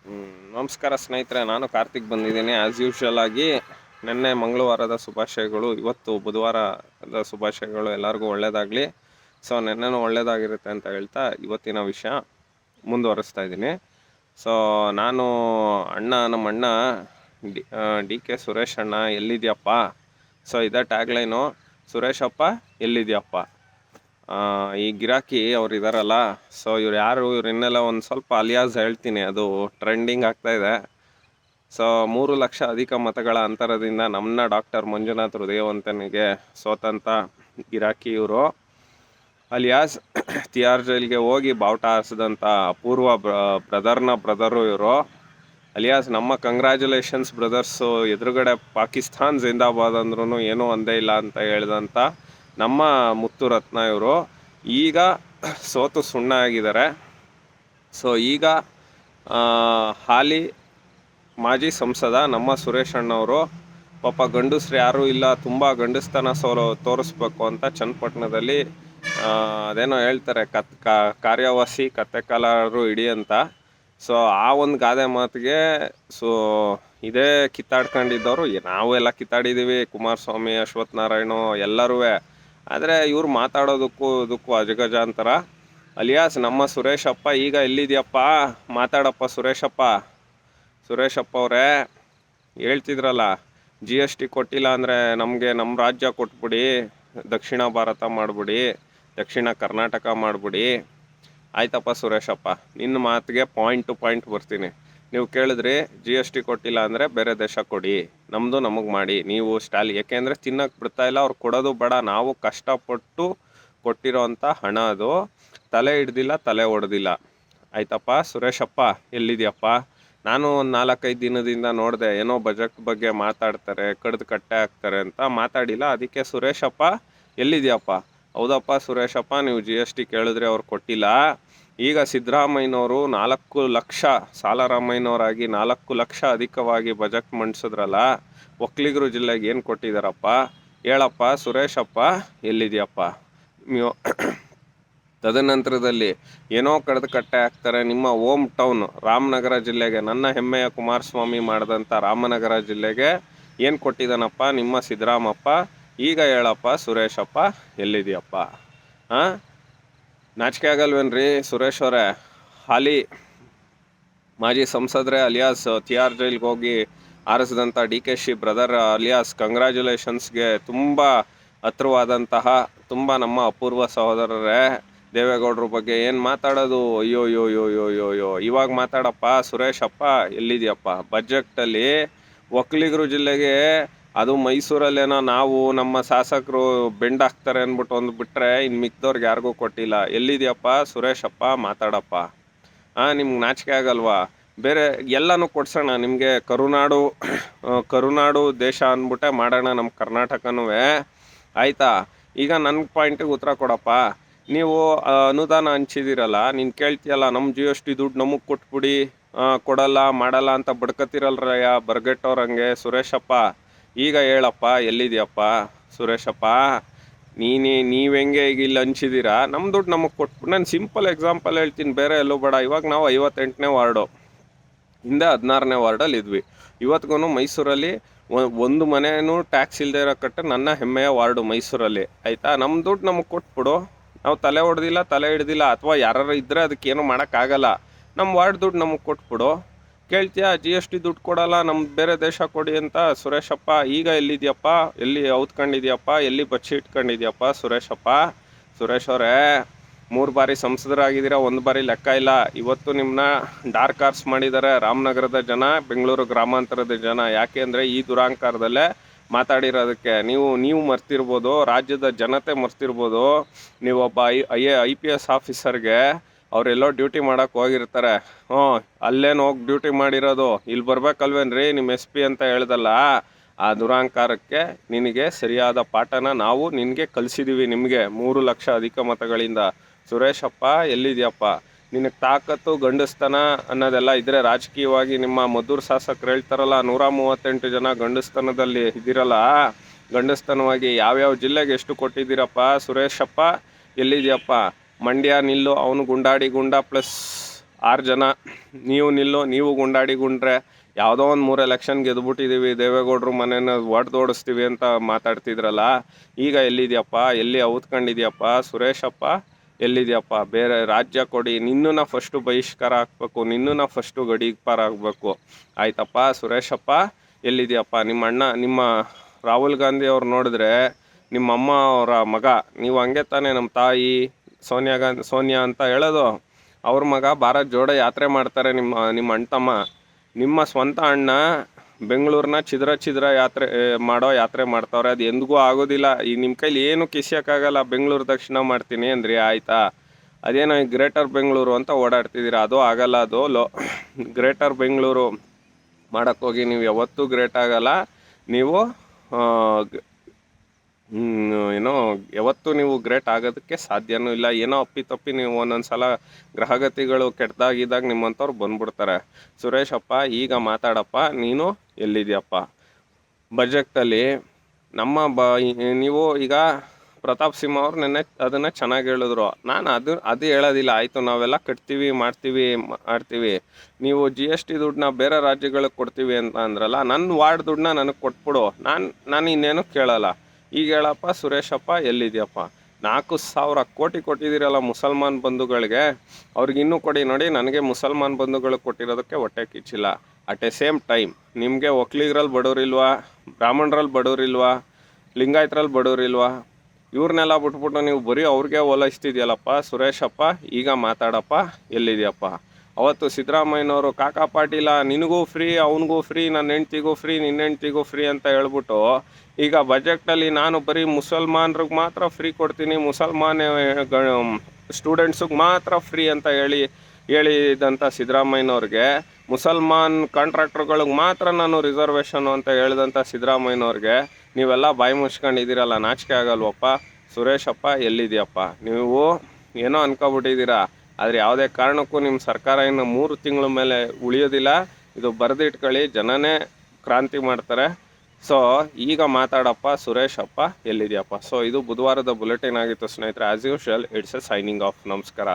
ನಮಸ್ಕಾರ ಸ್ನೇಹಿತರೆ, ನಾನು ಕಾರ್ತಿಕ್ ಬಂದಿದ್ದೀನಿ. ಆ್ಯಸ್ ಯೂಶ್ವಲ್ ಆಗಿ ನಿನ್ನೆ ಮಂಗಳವಾರದ ಶುಭಾಶಯಗಳು, ಇವತ್ತು ಬುಧವಾರದ ಶುಭಾಶಯಗಳು. ಎಲ್ಲರಿಗೂ ಒಳ್ಳೆಯದಾಗಲಿ. ಸೊ ನಿನ್ನೆನೂ ಒಳ್ಳೆಯದಾಗಿರುತ್ತೆ ಅಂತ ಹೇಳ್ತಾ ಇವತ್ತಿನ ವಿಷಯ ಮುಂದುವರಿಸ್ತಾ ಇದ್ದೀನಿ. ಸೊ ನಮ್ಮ ಅಣ್ಣ ಡಿ ಕೆ ಸುರೇಶ್ ಅಣ್ಣ ಎಲ್ಲಿದೆಯಪ್ಪ? ಸೊ ಇದೇ ಟ್ಯಾಗ್ಲೈನು, ಸುರೇಶಪ್ಪ ಎಲ್ಲಿದೆಯಪ್ಪ? ಈ ಗಿರಾಕಿ ಅವ್ರು ಇದಾರಲ್ಲ, ಸೊ ಇನ್ನೆಲ್ಲ ಒಂದು ಸ್ವಲ್ಪ ಅಲಿಯಾಸ್ ಹೇಳ್ತೀನಿ, ಅದು ಟ್ರೆಂಡಿಂಗ್ ಆಗ್ತಾಯಿದೆ. ಸೊ 3 ಲಕ್ಷ ಅಧಿಕ ಮತಗಳ ಅಂತರದಿಂದ ನಮ್ಮ ಡಾಕ್ಟರ್ ಮಂಜುನಾಥ್ ಹೃದಯವಂತನಿಗೆ ಸೋತಂಥ ಗಿರಾಕಿ ಇವರು. ಅಲಿಯಾಸ್ ತಿಹಾರ್ ಜೈಲ್ಗೆ ಹೋಗಿ ಬಾವುಟ ಹಾರಿಸಿದಂಥ ಅಪೂರ್ವ ಬ್ರದರು ಇವರು. ಅಲಿಯಾಸ್ ನಮ್ಮ ಕಂಗ್ರ್ಯಾಚುಲೇಷನ್ಸ್ ಬ್ರದರ್ಸು, ಎದುರುಗಡೆ ಪಾಕಿಸ್ತಾನ್ ಜಿಂದಾಬಾದ್ ಅಂದ್ರೂ ಏನೂ ಒಂದೇ ಇಲ್ಲ ಅಂತ ಹೇಳಿದಂಥ ನಮ್ಮ ಮುತ್ತು ರತ್ನ ಇವರು ಈಗ ಸೋತು ಸುಣ್ಣ ಆಗಿದ್ದಾರೆ. ಸೊ ಈಗ ಹಾಲಿ ಮಾಜಿ ಸಂಸದ ನಮ್ಮ ಸುರೇಶ್ ಅಣ್ಣವರು ಪಾಪ ಗಂಡಸ್ರು ಯಾರೂ ಇಲ್ಲ, ತುಂಬ ಗಂಡಸ್ತನ ತೋರಿಸ್ಬೇಕು ಅಂತ ಚನ್ನಪಟ್ಟಣದಲ್ಲಿ ಅದೇನೋ ಹೇಳ್ತಾರೆ, ಕಾರ್ಯವಾಸಿ ಕತ್ತೆಕಾಲರು ಇಡಿ ಅಂತ. ಸೊ ಆ ಒಂದು ಗಾದೆ ಮಾತಿಗೆ ಇದೇ ಕಿತ್ತಾಡ್ಕೊಂಡಿದ್ದವರು ನಾವೆಲ್ಲ ಕಿತ್ತಾಡಿದ್ದೀವಿ, ಕುಮಾರಸ್ವಾಮಿ, ಅಶ್ವಥ್ ನಾರಾಯಣು ಎಲ್ಲರೂ. ಆದರೆ ಇವ್ರು ಮಾತಾಡೋದಕ್ಕೂ ಅಜಗಜಾಂತರ. ಅಲಿಯಾಸ್ ನಮ್ಮ ಸುರೇಶಪ್ಪ ಈಗ ಎಲ್ಲಿದೆಯಪ್ಪ? ಮಾತಾಡಪ್ಪ ಸುರೇಶಪ್ಪ ಅವರೇ. ಹೇಳ್ತಿದ್ರಲ್ಲ, GST ಕೊಟ್ಟಿಲ್ಲ ಅಂದರೆ ನಮ್ಮ ರಾಜ್ಯ ಕೊಟ್ಬಿಡಿ, ದಕ್ಷಿಣ ಭಾರತ ಮಾಡಿಬಿಡಿ, ದಕ್ಷಿಣ ಕರ್ನಾಟಕ ಮಾಡಿಬಿಡಿ. ಆಯ್ತಪ್ಪ ಸುರೇಶಪ್ಪ, ನಿನ್ನ ಮಾತಿಗೆ ಪಾಯಿಂಟ್ ಟು ಪಾಯಿಂಟ್ ಬರ್ತೀನಿ. ನೀವು ಕೇಳಿದ್ರಿ GST ಕೊಟ್ಟಿಲ್ಲ ಅಂದರೆ ಬೇರೆ ದೇಶ ಕೊಡಿ, ನಮಗೆ ಮಾಡಿ ನೀವು ಯಾಕೆಂದರೆ ತಿನ್ನಕ್ಕೆ ಬಿಡ್ತಾಯಿಲ್ಲ, ಅವ್ರು ಕೊಡೋದು ಬೇಡ. ನಾವು ಕಷ್ಟಪಟ್ಟು ಕೊಟ್ಟಿರೋ ಅಂಥ ಹಣ ಅದು, ತಲೆ ಹಿಡ್ದಿಲ್ಲ, ತಲೆ ಹೊಡೆದಿಲ್ಲ. ಆಯ್ತಪ್ಪ ಸುರೇಶಪ್ಪ ಎಲ್ಲಿದೆಯಪ್ಪ? ನಾನು ಒಂದು 4-5 ದಿನದಿಂದ ನೋಡಿದೆ, ಏನೋ ಬಜೆಟ್ ಬಗ್ಗೆ ಮಾತಾಡ್ತಾರೆ, ಕಡ್ದು ಕಟ್ಟೆ ಹಾಕ್ತಾರೆ ಅಂತ. ಮಾತಾಡಿಲ್ಲ. ಅದಕ್ಕೆ ಸುರೇಶಪ್ಪ ಎಲ್ಲಿದೆಯಪ್ಪ? ಹೌದಪ್ಪ ಸುರೇಶಪ್ಪ, ನೀವು GST ಕೇಳಿದ್ರೆ ಅವ್ರು ಕೊಟ್ಟಿಲ್ಲ. ಈಗ ಸಿದ್ದರಾಮಯ್ಯನವರು 4 ಲಕ್ಷ ಸಾಲರಾಮಯ್ಯನವರಾಗಿ 4 ಲಕ್ಷ ಅಧಿಕವಾಗಿ ಬಜೆಟ್ ಮಂಡಿಸಿದ್ರಲ್ಲ, ಒಕ್ಕಲಿಗರು ಜಿಲ್ಲೆಗೆ ಏನು ಕೊಟ್ಟಿದ್ದಾರಪ್ಪ? ಹೇಳಪ್ಪ ಸುರೇಶಪ್ಪ ಎಲ್ಲಿದೆಯಪ್ಪ? ತದನಂತರದಲ್ಲಿ ಏನೋ ಕಡ್ದು ಕಟ್ಟೆ ಹಾಕ್ತಾರೆ. ನಿಮ್ಮ ಹೋಮ್ ಟೌನ್ ರಾಮನಗರ ಜಿಲ್ಲೆಗೆ, ನನ್ನ ಹೆಮ್ಮೆಯ ಕುಮಾರಸ್ವಾಮಿ ಮಾಡಿದಂಥ ರಾಮನಗರ ಜಿಲ್ಲೆಗೆ ಏನು ಕೊಟ್ಟಿದ್ದಾನಪ್ಪ ನಿಮ್ಮ ಸಿದ್ದರಾಮಪ್ಪ? ಈಗ ಹೇಳಪ್ಪ ಸುರೇಶಪ್ಪ ಎಲ್ಲಿದೆಯಪ್ಪ? ನಾಚಿಕೆ ಆಗಲ್ವೇನ್ರಿ ಸುರೇಶ್ ಅವರೇ? ಹಾಲಿ ಮಾಜಿ ಸಂಸದ್ರೆ ಅಲಿಯಾಸ್ ತಿಹಾರ್ ಜೈಲ್ಗೆ ಹೋಗಿ ಆರಿಸಿದಂಥ DKC ಬ್ರದರ್ ಅಲಿಯಾಸ್ ಕಂಗ್ರ್ಯಾಚುಲೇಷನ್ಸ್ಗೆ ತುಂಬ ಹತ್ರವಾದಂತಹ ತುಂಬ ನಮ್ಮ ಅಪೂರ್ವ ಸಹೋದರರೇ. ದೇವೇಗೌಡರ ಬಗ್ಗೆ ಏನು ಮಾತಾಡೋದು? ಅಯ್ಯೋ ಇವಾಗ ಮಾತಾಡಪ್ಪ ಸುರೇಶಪ್ಪ ಎಲ್ಲಿದೆಯಪ್ಪ? ಬಜೆಟಲ್ಲಿ ಒಕ್ಕಲಿಗರು ಜಿಲ್ಲೆಗೆ, ಅದು ಮೈಸೂರಲ್ಲೇನೋ ನಾವು ನಮ್ಮ ಶಾಸಕರು ಬೆಂಡ್ ಹಾಕ್ತಾರೆ ಅಂದ್ಬಿಟ್ಟು ಒಂದು ಬಿಟ್ಟರೆ ಇನ್ನು ಮಿಕ್ದವ್ರಿಗೆ ಯಾರಿಗೂ ಕೊಟ್ಟಿಲ್ಲ. ಎಲ್ಲಿದೆಯಪ್ಪ ಸುರೇಶಪ್ಪ? ಮಾತಾಡಪ್ಪ. ನಿಮ್ಗೆ ನಾಚಿಕೆ ಆಗಲ್ವಾ? ಬೇರೆ ಎಲ್ಲನೂ ಕೊಡ್ಸೋಣ ನಿಮಗೆ, ಕರುನಾಡು ದೇಶ ಅಂದ್ಬಿಟ್ಟೆ ಮಾಡೋಣ ನಮ್ಮ ಕರ್ನಾಟಕನೂ. ಆಯಿತಾ? ಈಗ ನನ್ನ ಪಾಯಿಂಟಿಗೆ ಉತ್ತರ ಕೊಡಪ್ಪ. ನೀವು ಅನುದಾನ ಹಂಚಿದಿರಲ್ಲ, ನೀನು ಕೇಳ್ತೀಯಲ್ಲ, ನಮ್ಮ GST ದುಡ್ಡು ನಮಗೆ ಕೊಟ್ಬಿಡಿ, ಕೊಡಲ್ಲ ಮಾಡಲ್ಲ ಅಂತ ಬಡ್ಕತ್ತಿರಲ್ರಯ್ಯ ಬರ್ಗೆಟ್ಟವ್ರಂಗೆ. ಸುರೇಶಪ್ಪ ಈಗ ಹೇಳಪ್ಪ ಎಲ್ಲಿದೆಯಪ್ಪ ಸುರೇಶಪ್ಪ? ನೀವು ಹೆಂಗೆ ಈಗ ಇಲ್ಲಿ ಹಂಚಿದ್ದೀರಾ, ನಮ್ಮ ದುಡ್ಡು ನಮಗೆ ಕೊಟ್ಬಿಟ್ಟು. ನಾನು ಸಿಂಪಲ್ ಎಕ್ಸಾಂಪಲ್ ಹೇಳ್ತೀನಿ, ಬೇರೆ ಎಲ್ಲೂ ಬೇಡ. ಇವಾಗ ನಾವು 58ನೇ ವಾರ್ಡು, ಹಿಂದೆ 16ನೇ ವಾರ್ಡಲ್ಲಿ ಇದ್ವಿ. ಇವತ್ತಿಗೂ ಮೈಸೂರಲ್ಲಿ ಒಂದು ಮನೆಯೂ ಟ್ಯಾಕ್ಸ್ ಇಲ್ಲದೆ ಇರೋ ಕಟ್ಟೆ ನನ್ನ ಹೆಮ್ಮೆಯ ವಾರ್ಡು ಮೈಸೂರಲ್ಲಿ. ಆಯಿತಾ? ನಮ್ಮ ದುಡ್ಡು ನಮಗೆ ಕೊಟ್ಬಿಡು. ನಾವು ತಲೆ ಹೊಡೆದಿಲ್ಲ, ತಲೆ ಹಿಡ್ದಿಲ್ಲ, ಅಥವಾ ಯಾರು ಇದ್ದರೆ ಅದಕ್ಕೇನು ಮಾಡೋಕ್ಕಾಗಲ್ಲ. ನಮ್ಮ ವಾರ್ಡ್ ದುಡ್ಡು ನಮಗೆ ಕೊಟ್ಬಿಡು. ಕೇಳ್ತೀಯಾ GST ದುಡ್ಡು ಕೊಡಲ್ಲ, ನಮ್ದು ಬೇರೆ ದೇಶ ಕೊಡಿ ಅಂತ? ಸುರೇಶಪ್ಪ ಈಗ ಎಲ್ಲಿದೆಯಪ್ಪ? ಎಲ್ಲಿ ಔತ್ಕೊಂಡಿದ್ಯಪ್ಪ? ಎಲ್ಲಿ ಬಚ್ಚಿ ಇಟ್ಕೊಂಡಿದ್ಯಪ್ಪ ಸುರೇಶಪ್ಪ? ಸುರೇಶ್ ಅವರೇ, 3 ಬಾರಿ ಸಂಸದರಾಗಿದ್ದೀರ, 1 ಬಾರಿ ಲೆಕ್ಕ ಇಲ್ಲ. ಇವತ್ತು ನಿಮ್ಮನ್ನ ಡಾರ್ಕ್ ಆರ್ಸ್ ಮಾಡಿದ್ದಾರೆ ರಾಮನಗರದ ಜನ, ಬೆಂಗಳೂರು ಗ್ರಾಮಾಂತರದ ಜನ. ಯಾಕೆ ಅಂದರೆ ಈ ದುರಾಂಕಾರದಲ್ಲೇ ಮಾತಾಡಿರೋದಕ್ಕೆ. ನೀವು ಮರ್ತಿರ್ಬೋದು, ರಾಜ್ಯದ ಜನತೆ ಮರ್ತಿರ್ಬೋದು. ನೀವೊಬ್ಬ IPS ಆಫೀಸರ್ಗೆ ಅವರೆಲ್ಲೋ ಡ್ಯೂಟಿ ಮಾಡೋಕ್ಕೆ ಹೋಗಿರ್ತಾರೆ. ಅಲ್ಲೇನು ಹೋಗಿ ಡ್ಯೂಟಿ ಮಾಡಿರೋದು, ಇಲ್ಲಿ ಬರ್ಬೇಕಲ್ವೇನ್ರಿ ನಿಮ್ಮ SP ಅಂತ ಹೇಳ್ದಲ್ಲ. ಆ ದುರಾಂಕಾರಕ್ಕೆ ನಿನಗೆ ಸರಿಯಾದ ಪಾಠನ ನಾವು ನಿನಗೆ ಕಲಿಸಿದ್ದೀವಿ. ನಿಮಗೆ 3 ಲಕ್ಷ ಅಧಿಕ ಮತಗಳಿಂದ. ಸುರೇಶಪ್ಪ ಎಲ್ಲಿದೆಯಪ್ಪ? ನಿನಗೆ ತಾಕತ್ತು, ಗಂಡಸ್ತನ ಅನ್ನೋದೆಲ್ಲ ಇದ್ದರೆ ರಾಜಕೀಯವಾಗಿ ನಿಮ್ಮ ಮದ್ದೂರು ಶಾಸಕರು ಹೇಳ್ತಾರಲ್ಲ, 138 ಜನ ಗಂಡಸ್ತನದಲ್ಲಿ ಇದ್ದೀರಲ್ಲ, ಗಂಡಸ್ತನವಾಗಿ ಯಾವ್ಯಾವ ಜಿಲ್ಲೆಗೆ ಎಷ್ಟು ಕೊಟ್ಟಿದ್ದೀರಪ್ಪ ಸುರೇಶಪ್ಪ? ಎಲ್ಲಿದೆಯಪ್ಪ? ಮಂಡ್ಯ ನಿಲ್ಲು, ಅವನು ಗುಂಡ ಪ್ಲಸ್ 6 ಜನ ನೀವು ನಿಲ್ಲು, ನೀವು ಗುಂಡಾಡಿ ಗುಂಡ್ರೆ ಯಾವುದೋ ಒಂದು 3 ಎಲೆಕ್ಷನ್ ಗೆದ್ಬಿಟ್ಟಿದ್ದೀವಿ, ದೇವೇಗೌಡರು ಮನೇನ ಓಡಿಸ್ತೀವಿ ಅಂತ ಮಾತಾಡ್ತಿದ್ರಲ್ಲ, ಈಗ ಎಲ್ಲಿದೆಯಪ್ಪ? ಎಲ್ಲಿ ಔತ್ಕೊಂಡಿದ್ಯಪ್ಪ ಸುರೇಶಪ್ಪ? ಎಲ್ಲಿದೆಯಪ್ಪ? ಬೇರೆ ರಾಜ್ಯ ಕೊಡಿ, ನಿನ್ನನ್ನು ಫಸ್ಟು ಬಹಿಷ್ಕಾರ ಹಾಕ್ಬೇಕು, ನಿನ್ನನ್ನು ಫಸ್ಟು ಗಡಿಗೆ ಪಾರ್ ಆಗಬೇಕು, ಆಯ್ತಪ್ಪ ಸುರೇಶಪ್ಪ? ಎಲ್ಲಿದೆಯಪ್ಪ? ನಿಮ್ಮ ಅಣ್ಣ, ನಿಮ್ಮ ರಾಹುಲ್ ಗಾಂಧಿ ಅವ್ರು ನೋಡಿದ್ರೆ ನಿಮ್ಮ ಅಮ್ಮ ಅವರ ಮಗ, ನೀವು ಹಂಗೆ ತಾನೇ ನಮ್ಮ ತಾಯಿ ಸೋನಿಯಾ ಅಂತ ಹೇಳೋದು, ಅವ್ರ ಮಗ ಭಾರತ್ ಜೋಡೋ ಯಾತ್ರೆ ಮಾಡ್ತಾರೆ, ನಿಮ್ಮ ಅಣ್ಣ ತಮ್ಮ. ನಿಮ್ಮ ಸ್ವಂತ ಅಣ್ಣ ಬೆಂಗಳೂರನ್ನ ಛಿದ್ರ ಯಾತ್ರೆ ಮಾಡ್ತಾವ್ರೆ, ಅದು ಎಂದಿಗೂ ಆಗೋದಿಲ್ಲ. ಈ ನಿಮ್ಮ ಕೈಲಿ ಏನು ಕಿಸ್ಯೋಕ್ಕಾಗಲ್ಲ. ಬೆಂಗಳೂರು ದಕ್ಷಿಣ ಮಾಡ್ತೀನಿ ಅಂದ್ರಿ, ಆಯಿತಾ? ಅದೇನೋ ಗ್ರೇಟರ್ ಬೆಂಗಳೂರು ಅಂತ ಓಡಾಡ್ತಿದ್ದೀರ, ಅದು ಆಗಲ್ಲ. ಅದು ಗ್ರೇಟರ್ ಬೆಂಗಳೂರು ಮಾಡೋಕ್ಕೋಗಿ ನೀವು ಯಾವತ್ತೂ ಗ್ರೇಟ್ ಆಗಲ್ಲ. ನೀವು ಏನೋ ಯಾವತ್ತೂ ನೀವು ಗ್ರೇಟ್ ಆಗೋದಕ್ಕೆ ಸಾಧ್ಯನೂ ಇಲ್ಲ. ಏನೋ ಅಪ್ಪಿತಪ್ಪಿ ನೀವು ಒಂದೊಂದು ಸಲ ಗ್ರಹಗತಿಗಳು ಕೆಟ್ಟದಾಗಿದ್ದಾಗ ನಿಮ್ಮಂಥವ್ರು ಬಂದ್ಬಿಡ್ತಾರೆ. ಸುರೇಶಪ್ಪ, ಈಗ ಮಾತಾಡಪ್ಪ, ನೀನು ಎಲ್ಲಿದೆಯಪ್ಪ? ಬಜೆಟಲ್ಲಿ ನೀವು ಈಗ ಪ್ರತಾಪ್ ಸಿಂಹ ಅವ್ರು ನೆನ್ನೆ ಅದನ್ನು ಚೆನ್ನಾಗಿ ಹೇಳಿದ್ರು. ನಾನು ಅದು ಹೇಳೋದಿಲ್ಲ. ಆಯಿತು, ನಾವೆಲ್ಲ ಕಟ್ತೀವಿ, ಮಾಡ್ತೀವಿ. ನೀವು GST ದುಡ್ಡನ್ನ ಬೇರೆ ರಾಜ್ಯಗಳಿಗೆ ಕೊಡ್ತೀವಿ ಅಂತ ಅಂದ್ರಲ್ಲ, ನನ್ನ ವಾರ್ಡ್ ದುಡ್ಡನ್ನ ನನಗೆ ಕೊಟ್ಬಿಡು, ನಾನು ಇನ್ನೇನು ಕೇಳಲ್ಲ. ಈಗ ಹೇಳಪ್ಪ ಸುರೇಶಪ್ಪ, ಎಲ್ಲಿದೆಯಪ್ಪ? 4,000 ಕೋಟಿ ಕೊಟ್ಟಿದ್ದೀರಲ್ಲ ಮುಸಲ್ಮಾನ್ ಬಂಧುಗಳಿಗೆ, ಅವ್ರಿಗೆ ಇನ್ನೂ ಕೊಡಿ. ನೋಡಿ, ನನಗೆ ಮುಸಲ್ಮಾನ್ ಬಂಧುಗಳಿಗೆ ಕೊಟ್ಟಿರೋದಕ್ಕೆ ಹೊಟ್ಟೆ ಕಿಚ್ಚಿಲ್ಲ. ಅಟ್ ಎ ಸೇಮ್ ಟೈಮ್ ನಿಮಗೆ ಒಕ್ಕಲಿಗರಲ್ಲಿ ಬಡವರಿಲ್ವಾ, ಬ್ರಾಹ್ಮಣರಲ್ಲಿ ಬಡವರಿಲ್ವಾ, ಲಿಂಗಾಯತರಲ್ಲಿ ಬಡವರಿಲ್ವಾ? ಇವ್ರನ್ನೆಲ್ಲ ಬಿಟ್ಬಿಟ್ಟು ನೀವು ಬರೀ ಅವ್ರಿಗೆ ಓಲೈಸ್ತಿದ್ಯಲ್ಲಪ್ಪ ಸುರೇಶಪ್ಪ. ಈಗ ಮಾತಾಡಪ್ಪ, ಎಲ್ಲಿದೆಯಪ್ಪ? ಅವತ್ತು ಸಿದ್ದರಾಮಯ್ಯನವರು ಕಾಕಾ ಪಾಟೀಲ ನಿನಗೂ ಫ್ರೀ, ಅವನಿಗೂ ಫ್ರೀ, ನನ್ನ ಹೆಂಡ್ತಿಗೂ ಫ್ರೀ, ನಿನ್ನ ಹೆಂಡ್ತಿಗೂ ಫ್ರೀ ಅಂತ ಹೇಳ್ಬಿಟ್ಟು, ಈಗ ಬಜೆಟಲ್ಲಿ ನಾನು ಬರೀ ಮುಸಲ್ಮಾನ್ರಿಗೆ ಮಾತ್ರ ಫ್ರೀ ಕೊಡ್ತೀನಿ, ಮುಸಲ್ಮಾನ ಸ್ಟೂಡೆಂಟ್ಸಿಗೆ ಮಾತ್ರ ಫ್ರೀ ಅಂತ ಹೇಳಿದಂಥ ಸಿದ್ದರಾಮಯ್ಯನವ್ರಿಗೆ, ಮುಸಲ್ಮಾನ್ ಕಾಂಟ್ರಾಕ್ಟರ್ಗಳಿಗೆ ಮಾತ್ರ ನಾನು ರಿಸರ್ವೇಷನ್ನು ಅಂತ ಹೇಳಿದಂಥ ಸಿದ್ದರಾಮಯ್ಯನವ್ರಿಗೆ ನೀವೆಲ್ಲ ಬಾಯಿ ಮುಚ್ಕೊಂಡಿದ್ದೀರಲ್ಲ, ನಾಚಿಕೆ ಆಗಲ್ವಪ್ಪ? ಸುರೇಶಪ್ಪ, ಎಲ್ಲಿದೆಯಪ್ಪ? ನೀವು ಏನೋ ಅನ್ಕೊಬಿಟ್ಟಿದ್ದೀರಾ, ಆದರೆ ಯಾವುದೇ ಕಾರಣಕ್ಕೂ ನಿಮ್ಮ ಸರ್ಕಾರ ಇನ್ನು 3 ತಿಂಗಳ ಮೇಲೆ ಉಳಿಯೋದಿಲ್ಲ. ಇದು ಬರೆದಿಟ್ಕೊಳ್ಳಿ, ಜನನೇ ಕ್ರಾಂತಿ ಮಾಡ್ತಾರೆ. ಸೊ ಈಗ ಮಾತಾಡಪ್ಪ ಸುರೇಶಪ್ಪ, ಎಲ್ಲಿದೆಯಪ್ಪ? ಸೊ ಇದು ಬುಧವಾರದ ಬುಲೆಟಿನ್ ಆಗಿತ್ತು ಸ್ನೇಹಿತರೆ. As usual, it's A signing off. ನಮಸ್ಕಾರ.